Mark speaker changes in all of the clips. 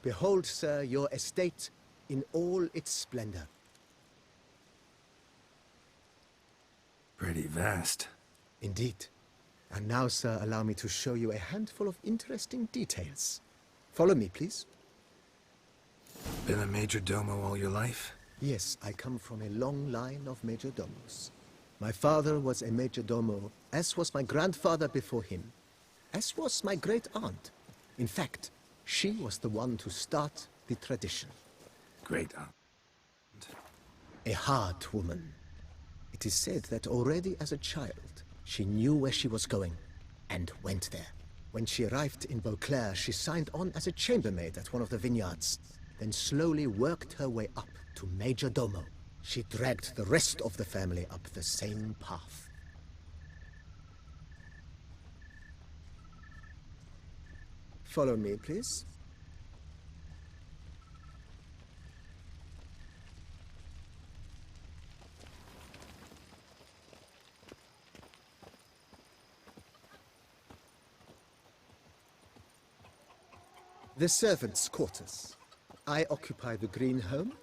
Speaker 1: Behold, sir, your estate in all its splendor.
Speaker 2: Pretty vast.
Speaker 1: Indeed. And now, sir, allow me to show you a handful of interesting details. Follow me, please.
Speaker 2: Been a major domo all your life?
Speaker 1: Yes, I come from a long line of major domos. My father was a major domo, as was my grandfather before him, as was my great-aunt. In fact, she was the one to start the tradition.
Speaker 2: Great-aunt.
Speaker 1: A hard woman. It is said that already as a child, she knew where she was going, and went there. When she arrived in Beauclair, she signed on as a chambermaid at one of the vineyards, then slowly worked her way up to Major Domo. She dragged the rest of the family up the same path. Follow me, please. The servants' quarters. I occupy the green home.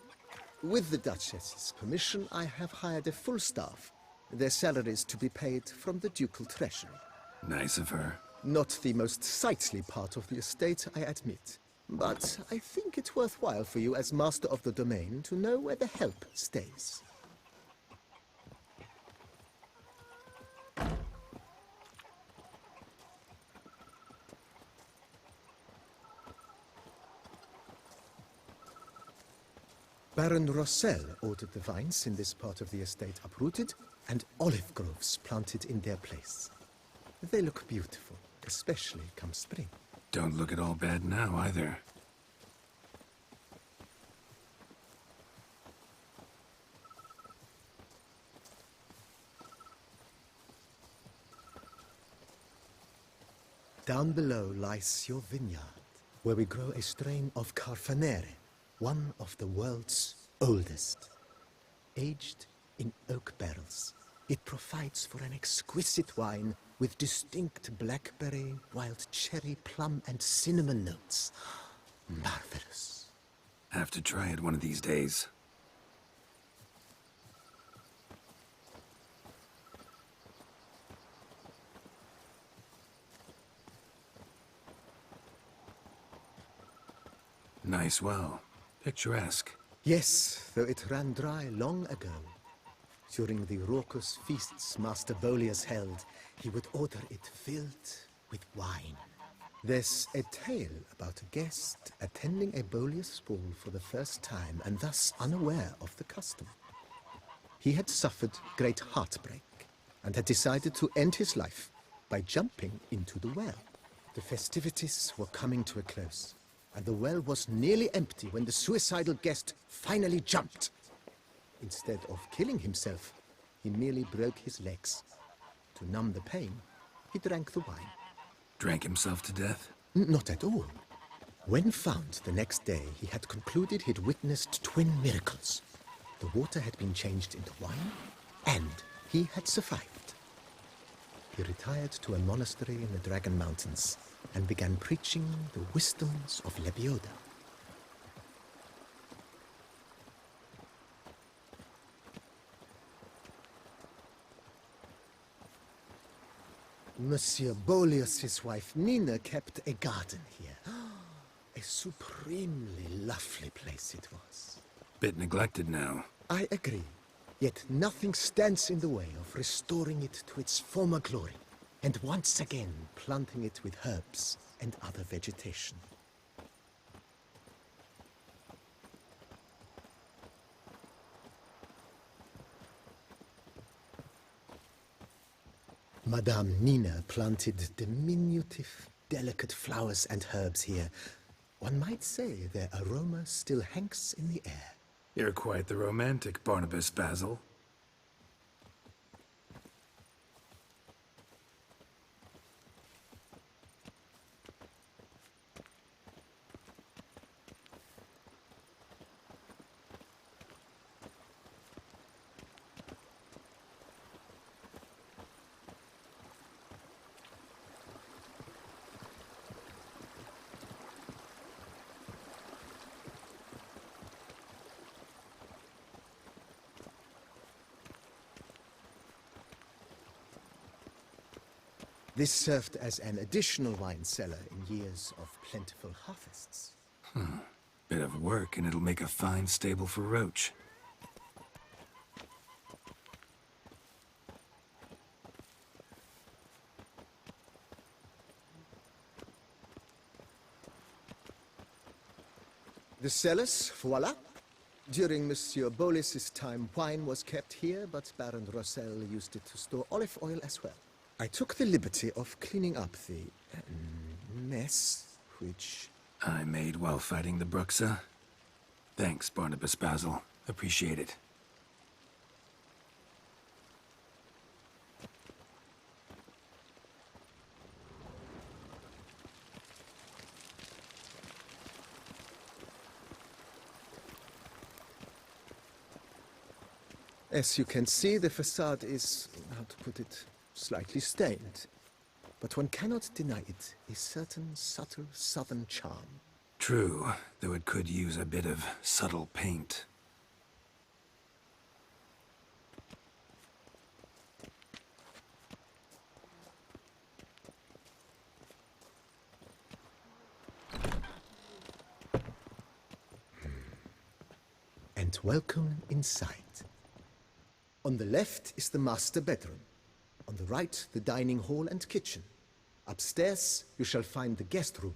Speaker 1: With the Duchess's permission, I have hired a full staff. Their salaries to be paid from the ducal treasury.
Speaker 2: Nice of her.
Speaker 1: Not the most sightly part of the estate, I admit. But I think it's worthwhile for you as master of the domain to know where the help stays. Baron Rossel ordered the vines in this part of the estate uprooted and olive groves planted in their place. They look beautiful, especially come spring.
Speaker 2: Don't look at all bad now, either.
Speaker 1: Down below lies your vineyard, where we grow a strain of Carfanere, one of the world's oldest. Aged in oak barrels, it provides for an exquisite wine with distinct blackberry, wild cherry, plum, and cinnamon notes. Marvelous.
Speaker 2: Have to try it one of these days. Nice well. Picturesque.
Speaker 1: Yes, though it ran dry long ago. During the raucous feasts Master Bolius held, he would order it filled with wine. There's a tale about a guest attending a Bolius ball for the first time and thus unaware of the custom. He had suffered great heartbreak and had decided to end his life by jumping into the well. The festivities were coming to a close, and the well was nearly empty when the suicidal guest finally jumped. Instead of killing himself, he merely broke his legs. To numb the pain, he drank the wine.
Speaker 2: Drank himself to death?
Speaker 1: Not at all. When found the next day, he had concluded he'd witnessed twin miracles. The water had been changed into wine, and he had survived. He retired to a monastery in the Dragon Mountains and began preaching the wisdoms of Lebioda. Monsieur Bolius's wife Nina kept a garden here. A supremely lovely place it was.
Speaker 2: Bit neglected now.
Speaker 1: I agree. Yet nothing stands in the way of restoring it to its former glory, and once again planting it with herbs and other vegetation. Madame Nina planted diminutive, delicate flowers and herbs here. One might say their aroma still hangs in the air.
Speaker 2: You're quite the romantic, Barnabas Basil.
Speaker 1: This served as an additional wine cellar in years of plentiful harvests.
Speaker 2: Bit of work, and it'll make a fine stable for Roach.
Speaker 1: The cellars, voila. During Monsieur Bolis's time, wine was kept here, but Baron Rossel used it to store olive oil as well. I took the liberty of cleaning up the mess, which...
Speaker 2: I made while fighting the Bruxa. Thanks, Barnabas Basil. Appreciate it.
Speaker 1: As you can see, the facade is, how to put it, slightly stained. But one cannot deny it, a certain subtle southern charm.
Speaker 2: True, though it could use a bit of subtle paint.
Speaker 1: And welcome inside. On the left is the master bedroom. On the right, the dining hall and kitchen. Upstairs, you shall find the guest room,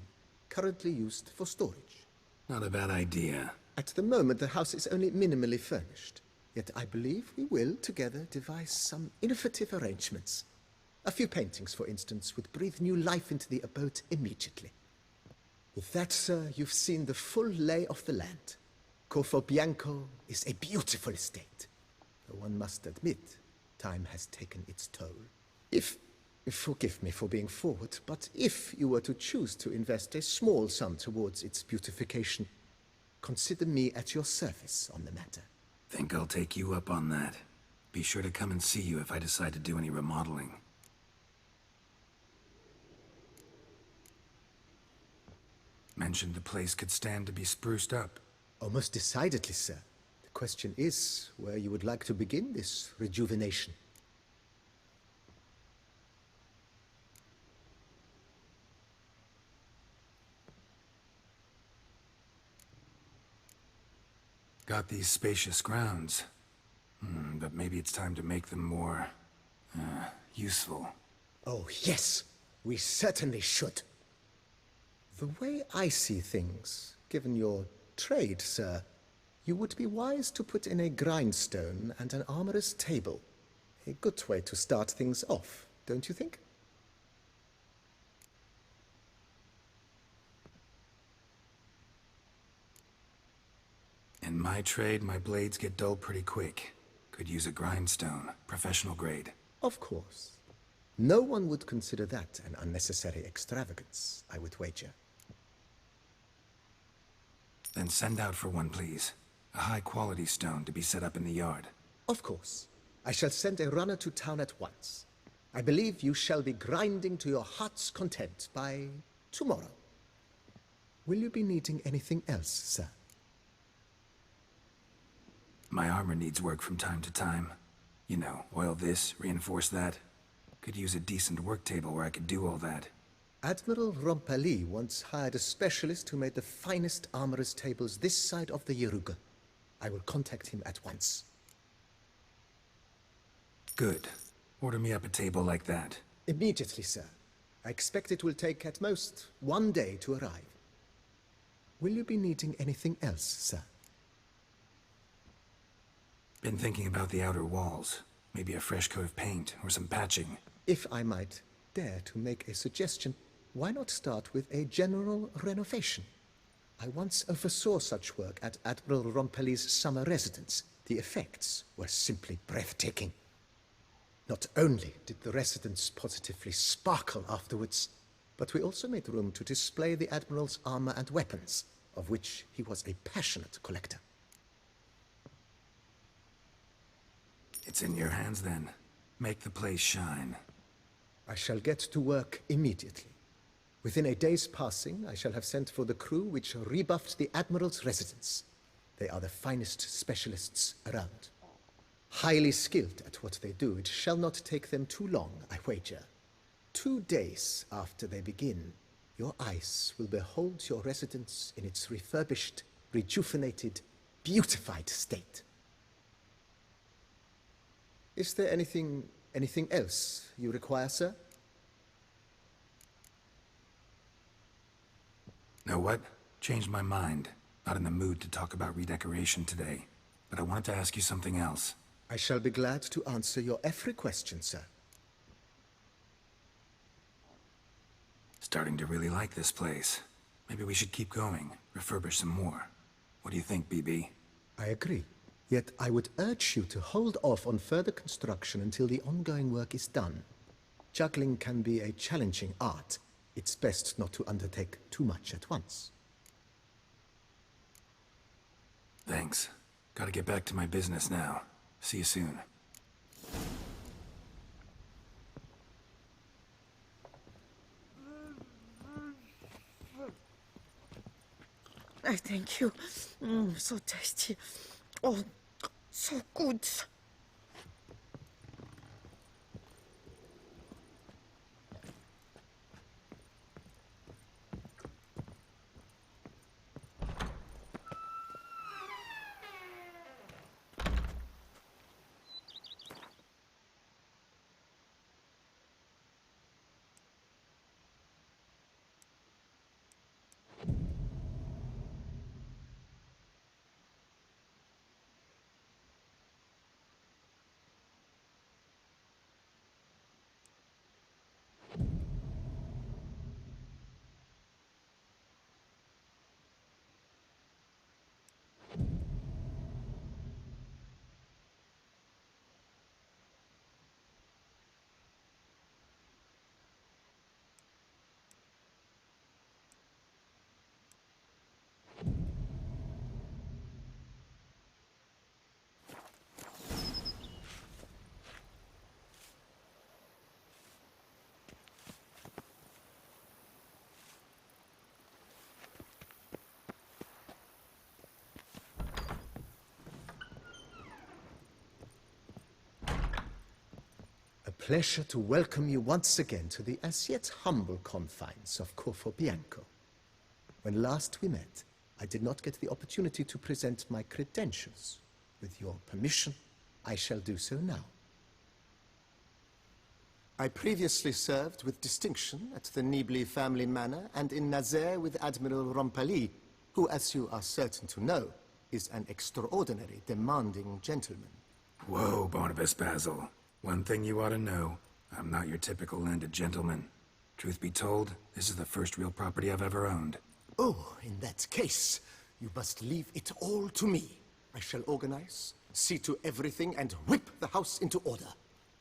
Speaker 1: currently used for storage.
Speaker 2: Not a bad idea.
Speaker 1: At the moment, the house is only minimally furnished. Yet I believe we will, together, devise some innovative arrangements. A few paintings, for instance, would breathe new life into the abode immediately. With that, sir, you've seen the full lay of the land. Corfo Bianco is a beautiful estate. Though one must admit, time has taken its toll. Forgive me for being forward, but if you were to choose to invest a small sum towards its beautification, consider me at your service on the matter.
Speaker 2: Think I'll take you up on that. Be sure to come and see you if I decide to do any remodeling. Mentioned the place could stand to be spruced up.
Speaker 1: Oh, most decidedly, sir. The question is where you would like to begin this rejuvenation.
Speaker 2: Got these spacious grounds. But maybe it's time to make them more... useful.
Speaker 1: Oh, yes. We certainly should. The way I see things, given your trade, sir, you would be wise to put in a grindstone and an armorer's table. A good way to start things off, don't you think?
Speaker 2: In my trade, my blades get dull pretty quick. Could use a grindstone, professional grade.
Speaker 1: Of course. No one would consider that an unnecessary extravagance, I would wager.
Speaker 2: Then send out for one, please. A high-quality stone to be set up in the yard.
Speaker 1: Of course. I shall send a runner to town at once. I believe you shall be grinding to your heart's content by tomorrow. Will you be needing anything else, sir?
Speaker 2: My armor needs work from time to time. You know, oil this, reinforce that. Could use a decent work table where I could do all that.
Speaker 1: Admiral Rompali once hired a specialist who made the finest armorer's tables this side of the Yeruga. I will contact him at once.
Speaker 2: Good. Order me up a table like that.
Speaker 1: Immediately, sir. I expect it will take at most 1 day to arrive. Will you be needing anything else, sir?
Speaker 2: Been thinking about the outer walls. Maybe a fresh coat of paint or some patching.
Speaker 1: If I might dare to make a suggestion, why not start with a general renovation? I once oversaw such work at Admiral Rompeli's summer residence. The effects were simply breathtaking. Not only did the residence positively sparkle afterwards, but we also made room to display the Admiral's armor and weapons, of which he was a passionate collector.
Speaker 2: It's in your hands then. Make the place shine.
Speaker 1: I shall get to work immediately. Within a day's passing, I shall have sent for the crew which rebuffed the Admiral's residence. They are the finest specialists around. Highly skilled at what they do, it shall not take them too long, I wager, 2 days after they begin, your eyes will behold your residence in its refurbished, rejuvenated, beautified state. Is there anything else you require, sir?
Speaker 2: Know what? Changed my mind. Not in the mood to talk about redecoration today. But I wanted to ask you something else.
Speaker 1: I shall be glad to answer your every question, sir.
Speaker 2: Starting to really like this place. Maybe we should keep going, refurbish some more. What do you think, BB?
Speaker 1: I agree. Yet I would urge you to hold off on further construction until the ongoing work is done. Juggling can be a challenging art. It's best not to undertake too much at once.
Speaker 2: Thanks. Gotta get back to my business now. See you soon.
Speaker 3: Thank you. So tasty. Oh, so good.
Speaker 1: A pleasure to welcome you once again to the as yet humble confines of Corfo Bianco. When last we met, I did not get the opportunity to present my credentials. With your permission, I shall do so now. I previously served with distinction at the Nibli family manor and in Nazaire with Admiral Rompali, who, as you are certain to know, is an extraordinary, demanding gentleman.
Speaker 2: Whoa, Barnabas Basil. One thing you ought to know, I'm not your typical landed gentleman. Truth be told, this is the first real property I've ever owned.
Speaker 1: Oh, in that case, you must leave it all to me. I shall organize, see to everything, and whip the house into order.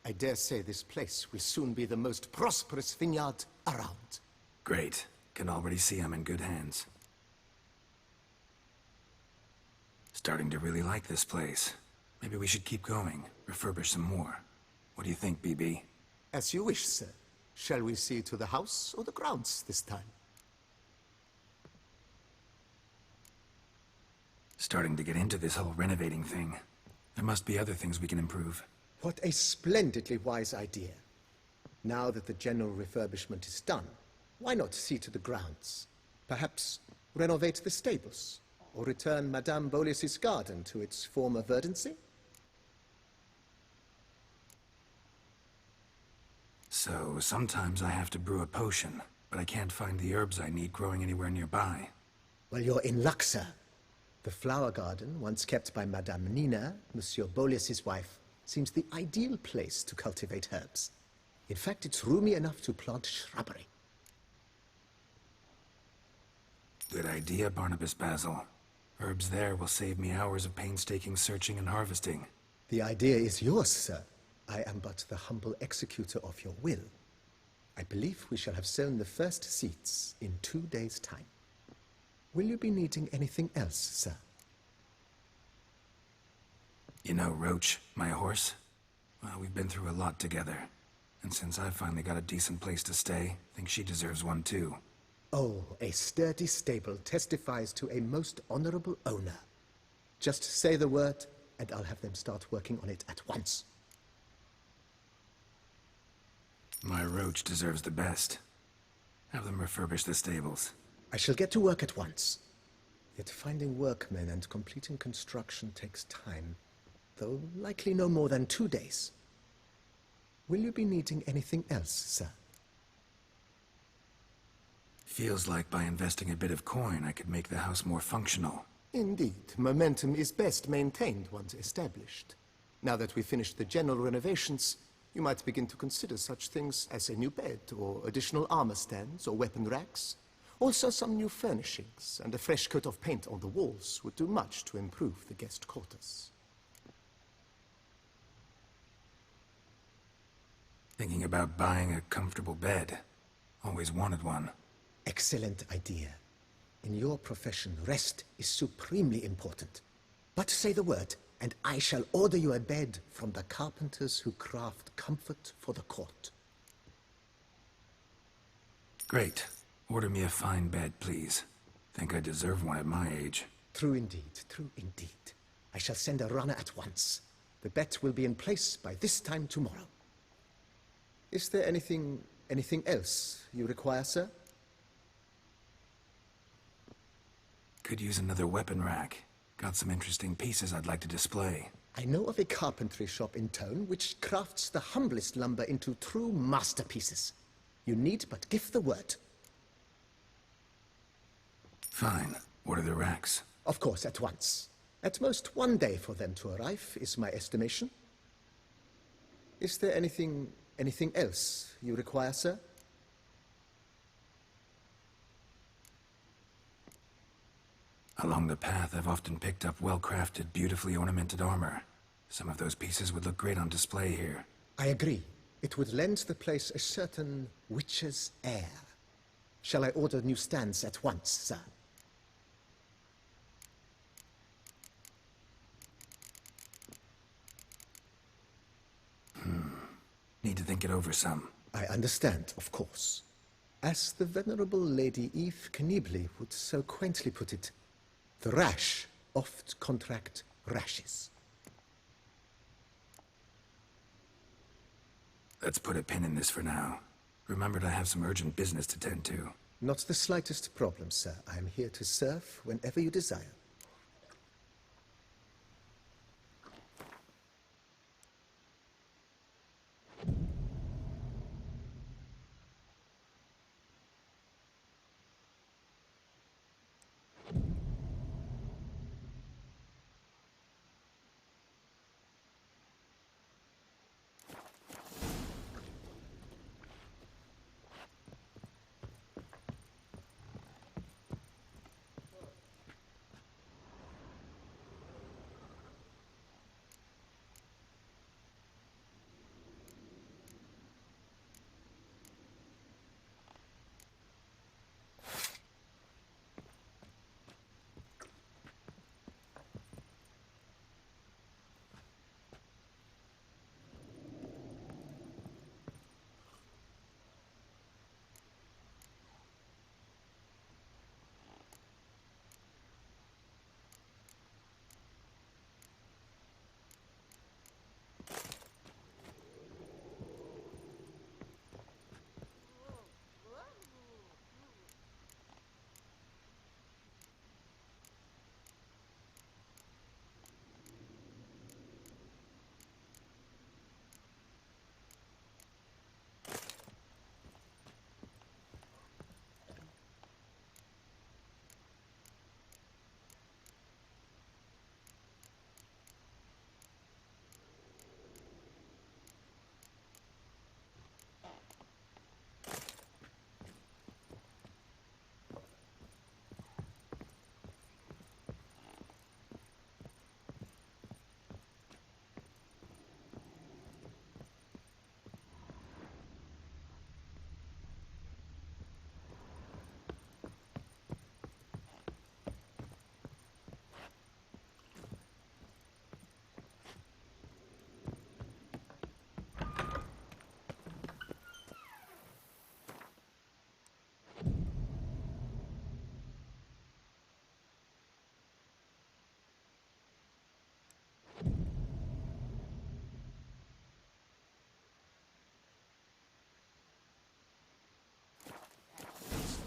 Speaker 1: I dare say this place will soon be the most prosperous vineyard around.
Speaker 2: Great. Can already see I'm in good hands. Starting to really like this place. Maybe we should keep going, refurbish some more. What do you think, BB?
Speaker 1: As you wish, sir. Shall we see to the house or the grounds this time?
Speaker 2: Starting to get into this whole renovating thing. There must be other things we can improve.
Speaker 1: What a splendidly wise idea. Now that the general refurbishment is done, why not see to the grounds? Perhaps renovate the stables, or return Madame Bolis's garden to its former verdancy?
Speaker 2: So, sometimes I have to brew a potion, but I can't find the herbs I need growing anywhere nearby.
Speaker 1: Well, you're in luck, sir. The flower garden, once kept by Madame Nina, Monsieur Bolis's wife, seems the ideal place to cultivate herbs. In fact, it's roomy enough to plant shrubbery.
Speaker 2: Good idea, Barnabas Basil. Herbs there will save me hours of painstaking searching and harvesting.
Speaker 1: The idea is yours, sir. I am but the humble executor of your will. I believe we shall have sown the first seeds in 2 days' time. Will you be needing anything else, sir?
Speaker 2: You know Roach, my horse? Well, we've been through a lot together. And since I've finally got a decent place to stay, I think she deserves one too.
Speaker 1: Oh, a sturdy stable testifies to a most honorable owner. Just say the word, and I'll have them start working on it at once.
Speaker 2: My roach deserves the best. Have them refurbish the stables.
Speaker 1: I shall get to work at once. Yet finding workmen and completing construction takes time, though likely no more than 2 days. Will you be needing anything else, sir?
Speaker 2: Feels like by investing a bit of coin, I could make the house more functional.
Speaker 1: Indeed, momentum is best maintained once established. Now that we've finished the general renovations, you might begin to consider such things as a new bed, or additional armor stands, or weapon racks. Also some new furnishings, and a fresh coat of paint on the walls would do much to improve the guest quarters.
Speaker 2: Thinking about buying a comfortable bed. Always wanted one.
Speaker 1: Excellent idea. In your profession, rest is supremely important. But say the word, and I shall order you a bed from the carpenters who craft comfort for the court.
Speaker 2: Great. Order me a fine bed, please. Think I deserve one at my age.
Speaker 1: True indeed, true indeed. I shall send a runner at once. The bet will be in place by this time tomorrow. Is there anything else you require, sir?
Speaker 2: Could use another weapon rack. Got some interesting pieces I'd like to display.
Speaker 1: I know of a carpentry shop in town which crafts the humblest lumber into true masterpieces. You need but give the word.
Speaker 2: Fine. Order the racks.
Speaker 1: Of course, at once. At most 1 day for them to arrive, is my estimation. Is there anything else you require, sir?
Speaker 2: Along the path, I've often picked up well-crafted, beautifully ornamented armor. Some of those pieces would look great on display here.
Speaker 1: I agree. It would lend the place a certain witch's air. Shall I order new stands at once, sir?
Speaker 2: Need to think it over some.
Speaker 1: I understand, of course. As the venerable Lady Eve Knibley would so quaintly put it, the rash oft contract rashes.
Speaker 2: Let's put a pin in this for now. Remembered I have some urgent business to tend to.
Speaker 1: Not the slightest problem, sir. I am here to serve whenever you desire.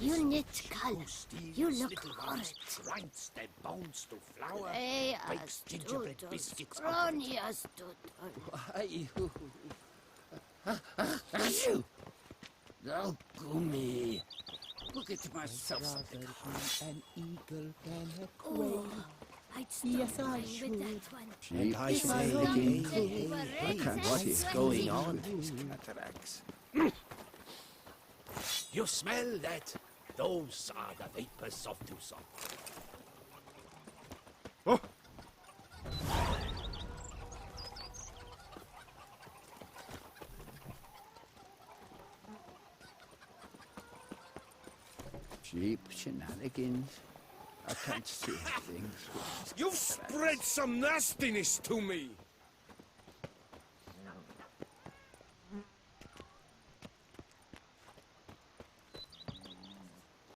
Speaker 4: You knit color. You look horrid.
Speaker 5: Grinds their bones to flour,
Speaker 4: Grey
Speaker 5: bakes
Speaker 4: as
Speaker 5: gingerbread
Speaker 4: doodles,
Speaker 5: biscuits
Speaker 4: scrawny as doodle.
Speaker 5: Achoo! Oh, Gummy. Look at myself.
Speaker 6: An eagle can have
Speaker 4: Oh, I'd stop
Speaker 6: Yes, I
Speaker 4: playing
Speaker 6: should.
Speaker 4: with that one.
Speaker 1: And I
Speaker 4: If
Speaker 1: say
Speaker 4: I
Speaker 1: again,
Speaker 4: loved it, you were rings and
Speaker 5: What is
Speaker 4: sweaty.
Speaker 5: going on with these cataracts? You smell that? Those are the vapors of Tucson. Cheap shenanigans. I can't see things.
Speaker 7: You've spread some nastiness to me.